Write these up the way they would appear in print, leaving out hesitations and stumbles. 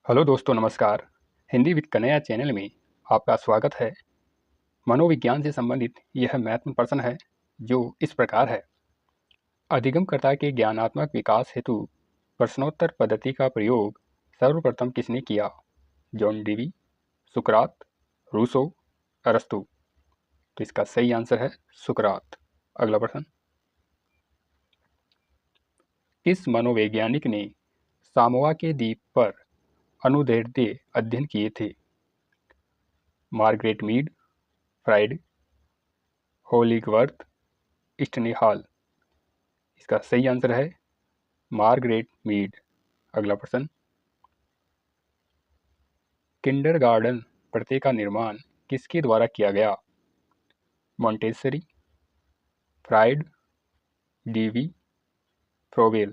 Hello दोस्तों, नमस्कार। Hindi with Kanhaiya channel में आपका स्वागत है। मनोविज्ञान से संबंधित यह महत्वपूर्ण प्रश्न है जो इस प्रकार है। अधिगमकर्ता के ज्ञानात्मक विकास हेतु प्रश्नोत्तर पद्धति का प्रयोग सर्वप्रथम किसने किया? जॉन डीवी, सुकरात, रूसो, अरस्तु। तो इसका सही आंसर है सुकरात। अगला प्रश्न, किस मनोवैज्ञानिक ने सामोआ के द्वीप पर अनुदैर्ध्य अध्ययन किए थे? Margaret Mead, Freud, Hollingworth, Stanley Hall. इसका सही आंसर है मार्गरेट मीड। अगला प्रश्न, किंडरगार्टन प्रत्यय का निर्माण किसके द्वारा किया गया? Montessori, Freud, Dewey, Froebel.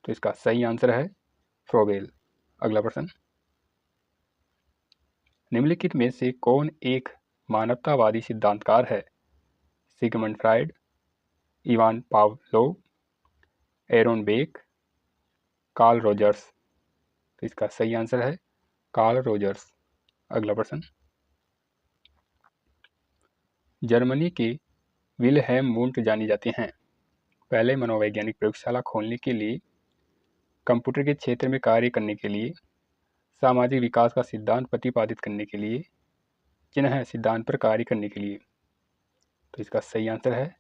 तो इसका सही आंसर है फ्रोबेल। अगला प्रश्न, निम्नलिखित में से कौन एक मानवतावादी सिद्धांतकार है? Sigmund Freud, Ivan Pavlov, Aaron Beck, Carl Rogers. तो इसका सही आंसर है कार्ल रोजर्स। अगला प्रश्न, जर्मनी के विल्हेम वुंट जाने जाते हैं। पहले मनोवैज्ञानिक प्रयोगशाला खोलने के लिए, कंप्यूटर के क्षेत्र में कार्य करने के लिए, सामाजिक विकास का सिद्धांत प्रतिपादित करने के लिए, चिन्ह सिद्धांत पर कार्य करने के लिए। तो इसका सही आंसर है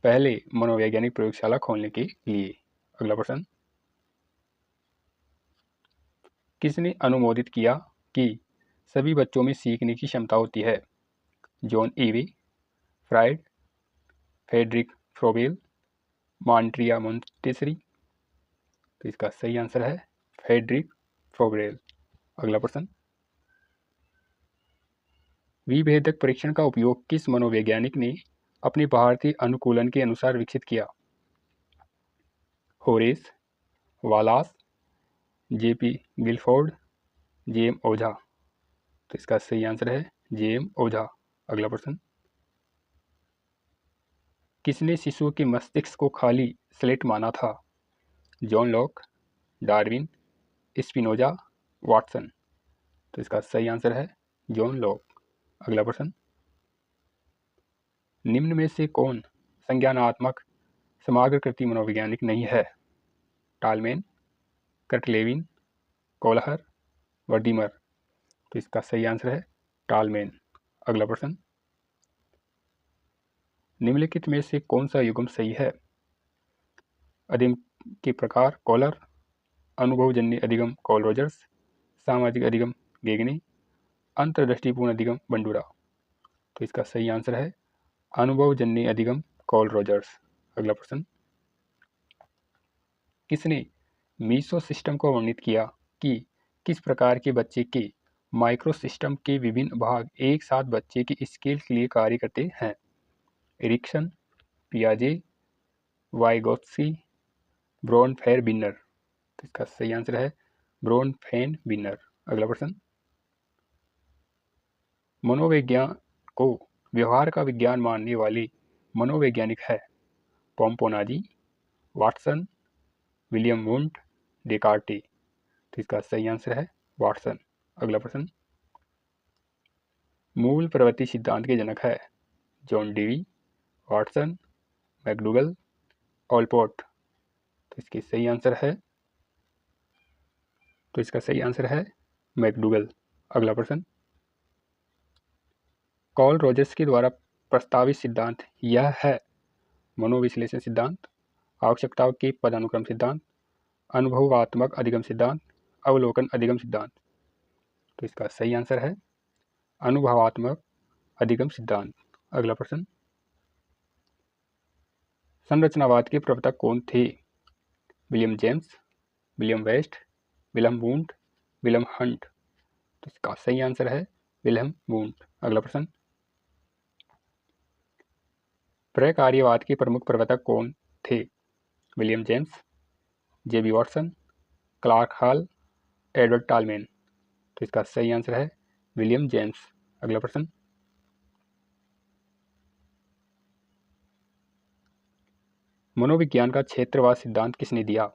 पहले मनोवैज्ञानिक प्रयोगशाला खोलने के लिए। अगला प्रश्न, किसने अनुमोदित किया कि सभी बच्चों में सीखने की क्षमता होती है? John Dewey, Freud, Friedrich Froebel, Maria Montessori. तो इसका सही आंसर है फ्रेडरिक फ्रोबेल। अगला प्रश्न, विभेदक परीक्षण का उपयोग किस मनोवैज्ञानिक ने अपने भारतीय अनुकूलन के अनुसार विकसित किया? होरेस, वालास, जेपी गिलफोर्ड, जेम ओझा। तो इसका सही आंसर है जेम ओझा। अगला प्रश्न, किसने शिशु के मस्तिष्क को खाली स्लेट माना था? John Locke, Darwin, Spinoza, Watson. तो इसका सही आंसर है जॉन लॉक। अगला प्रश्न, निम्न में से कौन संज्ञानात्मक समग्रकृति मनोवैज्ञानिक नहीं है? टालमेन, कर्टलेविन, कोलहर, वर्दीमर। तो इसका सही आंसर है टालमेन। अगला प्रश्न, निम्नलिखित में से कौन सा युग्म सही है? अधिगम के प्रकार कॉलर, अनुभवजन्य अधिगम कॉल रोजर्स, सामाजिक अधिगम गेगने, अंतर्दृष्टिपूर्ण अधिगम बंडूरा। तो इसका सही आंसर है अनुभवजन्य अधिगम कॉल रोजर्स। अगला प्रश्न, किसने मीसो सिस्टम को वर्णित किया कि किस प्रकार के बच्चे के माइक्रो सिस्टम के विभिन्न भाग एक साथ बच्चे की स्केल के लिए कार्य करते हैं? एरिक्सन, पियाजे, वाइगोत्स्की, ब्रोनफेयर-बिन्नर। तो इसका सही आंसर है ब्रोनफेयर-बिन्नर। अगला प्रश्न, मनोविज्ञान को व्यवहार का विज्ञान मानने वाले मनोवैज्ञानिक है? पोम्पोनाजी, वाटसन, विलियम वुंट, डेकार्टे। तो इसका सही आंसर है वाटसन। अगला प्रश्न, मूल प्रवृत्ति सिद्धांत के जनक है? John Dewey, Watson, McDougall, Allport. तो इसका सही आंसर है मैकडूगल। अगला प्रश्न, कॉल रोजर्स के द्वारा प्रस्तावित सिद्धांत यह है? मनोविश्लेषण सिद्धांत, आवश्यकताओं के पदानुक्रम सिद्धांत, अनुभवात्मक अधिगम सिद्धांत, अवलोकन अधिगम सिद्धांत। तो इसका सही आंसर है अनुभवात्मक अधिगम सिद्धांत। अगला प्रश्न, संरचनावाद के प्रवर्तक कौन थे? William James, William West, Wilhelm Wundt, Wilhelm Hunt. तो इसका सही आंसर है विल्हम वुंट। अगला प्रश्न, प्रकार्यवाद के प्रमुख प्रवर्तक कौन थे? विलियम जेम्स, जेबी वाटसन, क्लार्क हॉल, एडवर्ड टालमेन। तो इसका सही आंसर है विलियम जेम्स। अगला प्रश्न, मनोविज्ञान का क्षेत्रवाद सिद्धांत किसने दिया?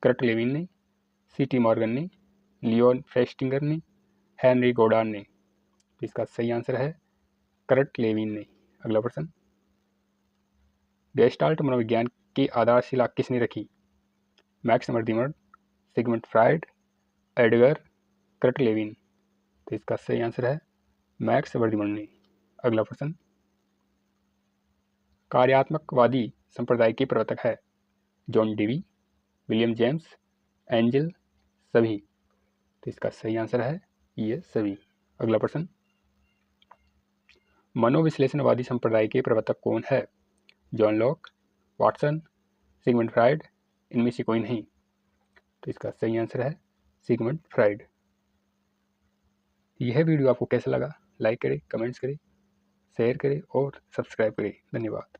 कर्ट लेविन ने, सी टी मॉर्गन ने, लियोन फेस्टिंगर ने, हेनरी गोडार्ड ने। तो इसका सही आंसर है कर्ट लेविन ने। अगला प्रश्न, गेस्टाल्ट मनोविज्ञान की आधारशिला किसने रखी? Max Wertheimer, Sigmund Freud, Edgar, Kurt Lewin. तो इसका सही आंसर है मैक्स वर्दिमर ने। अगला प्रश्न, कार्यात्मकवादी संप्रदाय के प्रवर्तक है? John Dewey, William James, angel, सभी। तो इसका सही आंसर है ये सभी। अगला प्रश्न, मनोविश्लेषणवादी संप्रदाय के प्रवर्तक कौन है? John Locke, Watson, Sigmund Freud, इनमें से कोई नहीं। तो इसका सही आंसर है सिगमंड फ्राइड। यह वीडियो आपको कैसा लगा? लाइक करें, कमेंट्स करें, शेयर करें और सब्सक्राइब करें। धन्यवाद।